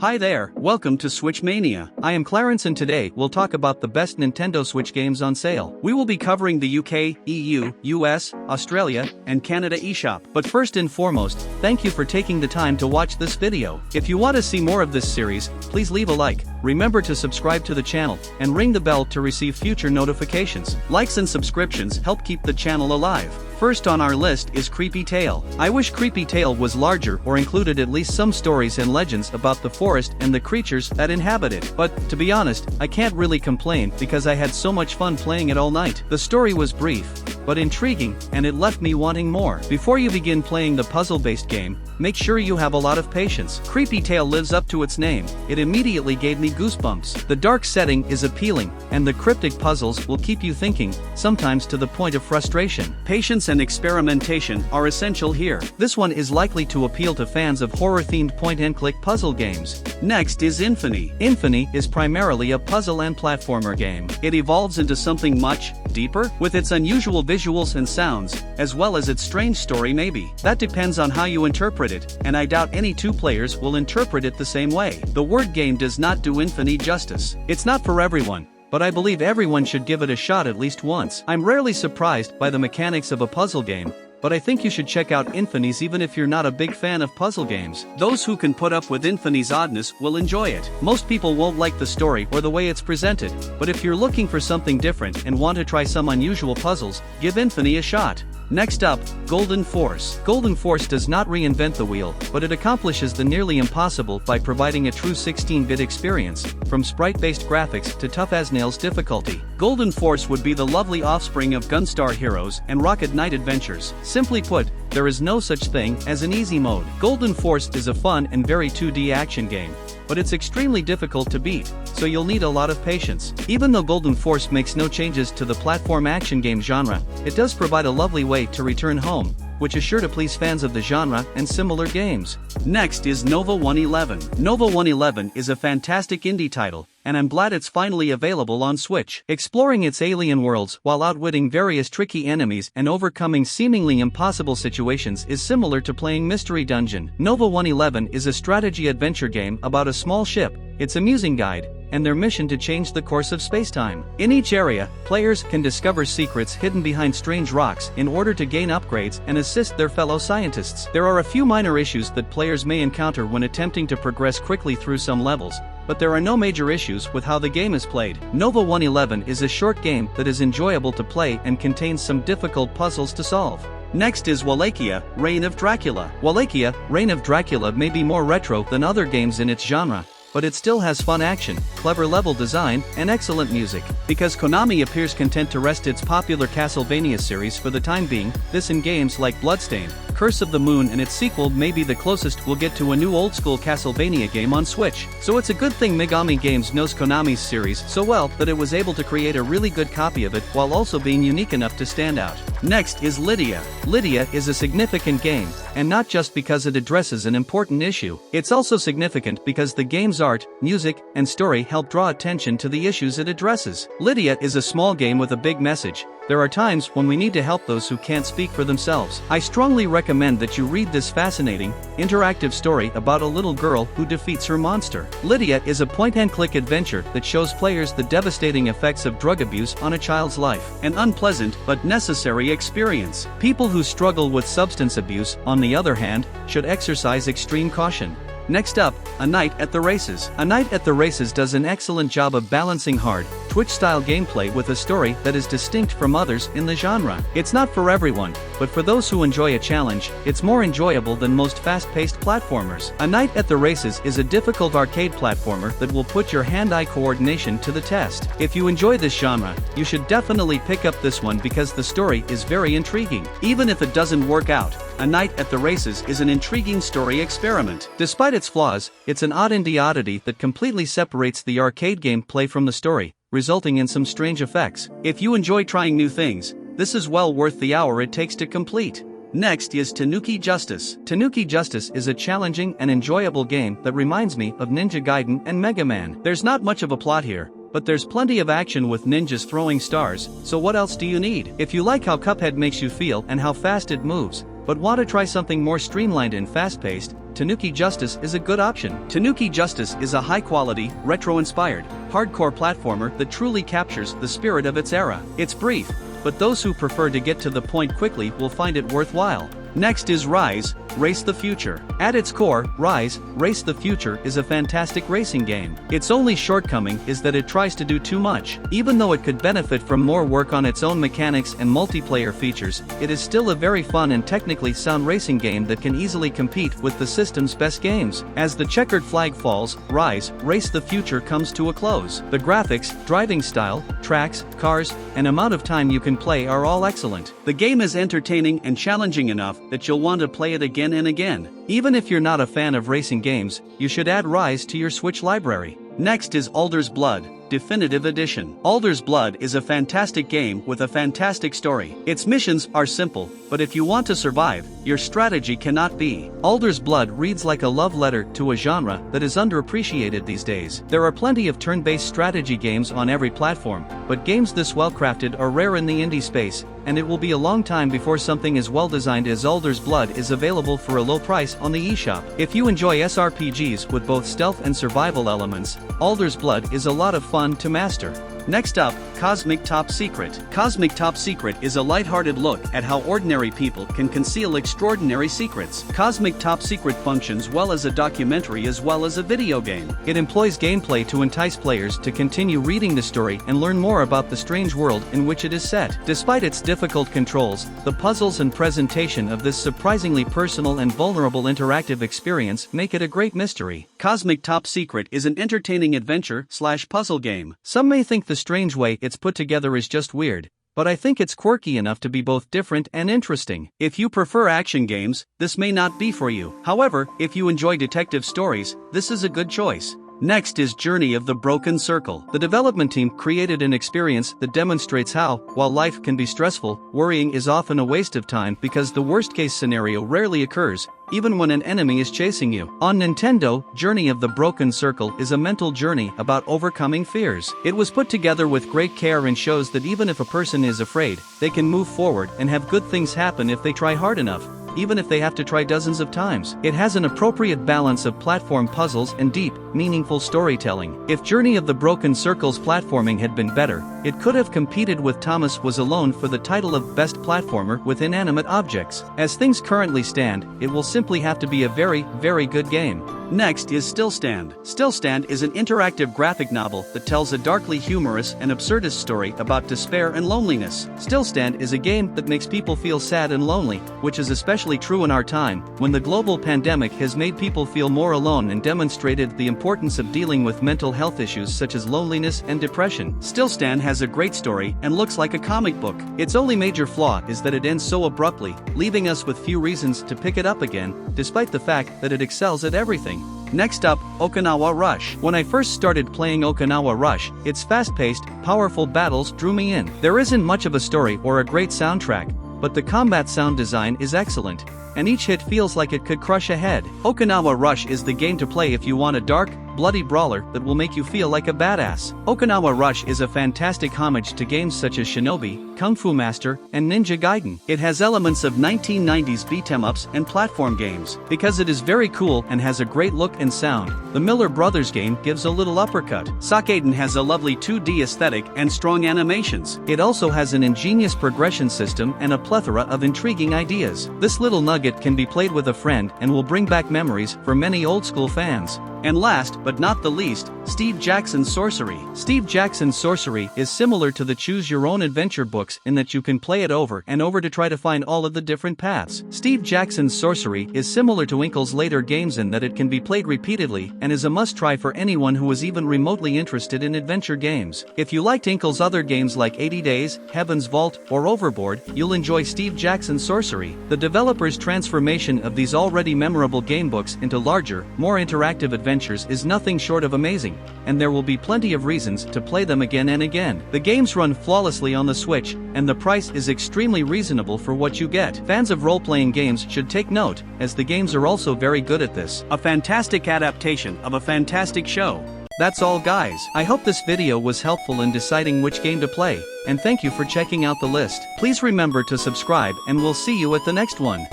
Hi there, welcome to Switch Mania. I am Clarence and today we'll talk about the best Nintendo Switch games on sale. We will be covering the UK, EU, US, Australia, and Canada eShop. But first and foremost, thank you for taking the time to watch this video. If you want to see more of this series, please leave a like. Remember to subscribe to the channel and ring the bell to receive future notifications. Likes and subscriptions help keep the channel alive. First on our list is Creepy Tale. I wish Creepy Tale was larger or included at least some stories and legends about the forest and the creatures that inhabit it. But, to be honest, I can't really complain because I had so much fun playing it all night. The story was brief, but intriguing, and it left me wanting more. Before you begin playing the puzzle-based game, make sure you have a lot of patience. Creepy Tale lives up to its name. It immediately gave me goosebumps. The dark setting is appealing, and the cryptic puzzles will keep you thinking, sometimes to the point of frustration. Patience and experimentation are essential here. This one is likely to appeal to fans of horror-themed point-and-click puzzle games. Next is Infamy. Infamy is primarily a puzzle and platformer game. It evolves into something much deeper, with its unusual visuals and sounds, as well as its strange story maybe. That depends on how you interpret it, and I doubt any two players will interpret it the same way. The word game does not do Infamy justice. It's not for everyone, but I believe everyone should give it a shot at least once. I'm rarely surprised by the mechanics of a puzzle game, but I think you should check out Infamy's even if you're not a big fan of puzzle games. Those who can put up with Infamy's oddness will enjoy it. Most people won't like the story or the way it's presented, but if you're looking for something different and want to try some unusual puzzles, give Infamy a shot. Next up, Golden Force. Golden Force does not reinvent the wheel, but it accomplishes the nearly impossible by providing a true 16-bit experience, from sprite-based graphics to tough-as-nails difficulty. Golden Force would be the lovely offspring of Gunstar Heroes and Rocket Knight Adventures. Simply put, there is no such thing as an easy mode. Golden Force is a fun and very 2D action game, but it's extremely difficult to beat, so you'll need a lot of patience. Even though Golden Force makes no changes to the platform action game genre, it does provide a lovely way to return home, which is sure to please fans of the genre and similar games. Next is Nova 111. Nova 111 is a fantastic indie title, and I'm glad it's finally available on Switch. Exploring its alien worlds while outwitting various tricky enemies and overcoming seemingly impossible situations is similar to playing Mystery Dungeon. Nova 111 is a strategy adventure game about a small ship, its amusing guide, and their mission to change the course of spacetime. In each area, players can discover secrets hidden behind strange rocks in order to gain upgrades and assist their fellow scientists. There are a few minor issues that players may encounter when attempting to progress quickly through some levels, but there are no major issues with how the game is played. Nova 111 is a short game that is enjoyable to play and contains some difficult puzzles to solve. Next is Wallachia, Reign of Dracula. Wallachia, Reign of Dracula may be more retro than other games in its genre, but it still has fun action, clever level design, and excellent music. Because Konami appears content to rest its popular Castlevania series for the time being, this and games like Bloodstained, Curse of the Moon and its sequel may be the closest we'll get to a new old-school Castlevania game on Switch. So it's a good thing Megami Games knows Konami's series so well that it was able to create a really good copy of it while also being unique enough to stand out. Next is Lydia. Lydia is a significant game, and not just because it addresses an important issue. It's also significant because the game's art, music, and story help draw attention to the issues it addresses. Lydia is a small game with a big message. There are times when we need to help those who can't speak for themselves. I strongly recommend that you read this fascinating, interactive story about a little girl who defeats her monster. Lydia is a point-and-click adventure that shows players the devastating effects of drug abuse on a child's life. An unpleasant but necessary experience. People who struggle with substance abuse, on the other hand, should exercise extreme caution. Next up, A Night at the Races. A Night at the Races does an excellent job of balancing hard, Twitch-style gameplay with a story that is distinct from others in the genre. It's not for everyone, but for those who enjoy a challenge, it's more enjoyable than most fast-paced platformers. A Night at the Races is a difficult arcade platformer that will put your hand-eye coordination to the test. If you enjoy this genre, you should definitely pick up this one because the story is very intriguing. Even if it doesn't work out, A Night at the Races is an intriguing story experiment. Despite its flaws, it's an odd indie oddity that completely separates the arcade gameplay from the story, resulting in some strange effects. If you enjoy trying new things, this is well worth the hour it takes to complete. Next is Tanuki Justice. Tanuki Justice is a challenging and enjoyable game that reminds me of Ninja Gaiden and Mega Man. There's not much of a plot here, but there's plenty of action with ninjas throwing stars, so what else do you need? If you like how Cuphead makes you feel and how fast it moves, but want to try something more streamlined and fast-paced, Tanuki Justice is a good option. Tanuki Justice is a high-quality, retro-inspired, hardcore platformer that truly captures the spirit of its era. It's brief, but those who prefer to get to the point quickly will find it worthwhile. Next is Rise, Race the Future. At its core, Rise, Race the Future is a fantastic racing game. Its only shortcoming is that it tries to do too much. Even though it could benefit from more work on its own mechanics and multiplayer features, it is still a very fun and technically sound racing game that can easily compete with the system's best games. As the checkered flag falls, Rise, Race the Future comes to a close. The graphics, driving style, tracks, cars, and amount of time you can play are all excellent. The game is entertaining and challenging enough that you'll want to play it again and again. Even if you're not a fan of racing games, you should add Rise to your Switch library. Next is Alder's Blood, Definitive Edition. Alder's Blood is a fantastic game with a fantastic story. Its missions are simple, but if you want to survive, your strategy cannot be. Alder's Blood reads like a love letter to a genre that is underappreciated these days. There are plenty of turn-based strategy games on every platform, but games this well-crafted are rare in the indie space, and it will be a long time before something as well-designed as Alder's Blood is available for a low price on the eShop. If you enjoy SRPGs with both stealth and survival elements, Alder's Blood is a lot of fun to master. Next up, Cosmic Top Secret. Cosmic Top Secret is a lighthearted look at how ordinary people can conceal extraordinary secrets. Cosmic Top Secret functions well as a documentary as well as a video game. It employs gameplay to entice players to continue reading the story and learn more about the strange world in which it is set. Despite its difficult controls, the puzzles and presentation of this surprisingly personal and vulnerable interactive experience make it a great mystery. Cosmic Top Secret is an entertaining adventure/puzzle game. Some may think the strange way it's put together is just weird, but I think it's quirky enough to be both different and interesting. If you prefer action games, this may not be for you. However, if you enjoy detective stories, this is a good choice. Next is Journey of the Broken Circle. The development team created an experience that demonstrates how, while life can be stressful, worrying is often a waste of time because the worst-case scenario rarely occurs, even when an enemy is chasing you. On Nintendo, Journey of the Broken Circle is a mental journey about overcoming fears. It was put together with great care and shows that even if a person is afraid, they can move forward and have good things happen if they try hard enough, even if they have to try dozens of times. It has an appropriate balance of platform puzzles and deep, meaningful storytelling. If Journey of the Broken Circle's platforming had been better, it could have competed with Thomas Was Alone for the title of Best Platformer with Inanimate Objects. As things currently stand, it will simply have to be a very, very good game. Next is Still Stand. Still Stand is an interactive graphic novel that tells a darkly humorous and absurdist story about despair and loneliness. Still Stand is a game that makes people feel sad and lonely, which is especially true in our time, when the global pandemic has made people feel more alone and demonstrated the importance of dealing with mental health issues such as loneliness and depression. Still Stand has a great story and looks like a comic book. Its only major flaw is that it ends so abruptly, leaving us with few reasons to pick it up again, despite the fact that it excels at everything. Next up, Okinawa Rush. When I first started playing Okinawa Rush, its fast-paced, powerful battles drew me in. There isn't much of a story or a great soundtrack, but the combat sound design is excellent, and each hit feels like it could crush a head. Okinawa Rush is the game to play if you want a dark, bloody brawler that will make you feel like a badass. Okinawa Rush is a fantastic homage to games such as Shinobi, Kung Fu Master, and Ninja Gaiden. It has elements of 1990s beat-em-ups and platform games. Because it is very cool and has a great look and sound, the Miller Brothers game gives a little uppercut. Sakaiden has a lovely 2D aesthetic and strong animations. It also has an ingenious progression system and a plethora of intriguing ideas. This little nugget can be played with a friend and will bring back memories for many old-school fans. And last, but not the least, Steve Jackson's Sorcery. Steve Jackson's Sorcery is similar to the choose-your-own-adventure books in that you can play it over and over to try to find all of the different paths. Steve Jackson's Sorcery is similar to Inkle's later games in that it can be played repeatedly and is a must-try for anyone who is even remotely interested in adventure games. If you liked Inkle's other games like 80 Days, Heaven's Vault, or Overboard, you'll enjoy Steve Jackson's Sorcery. The developer's transformation of these already memorable gamebooks into larger, more interactive adventures is nothing short of amazing, and there will be plenty of reasons to play them again and again. The games run flawlessly on the Switch, and the price is extremely reasonable for what you get. Fans of role-playing games should take note, as the games are also very good at this. A fantastic adaptation of a fantastic show. That's all, guys. I hope this video was helpful in deciding which game to play, and thank you for checking out the list. Please remember to subscribe and we'll see you at the next one.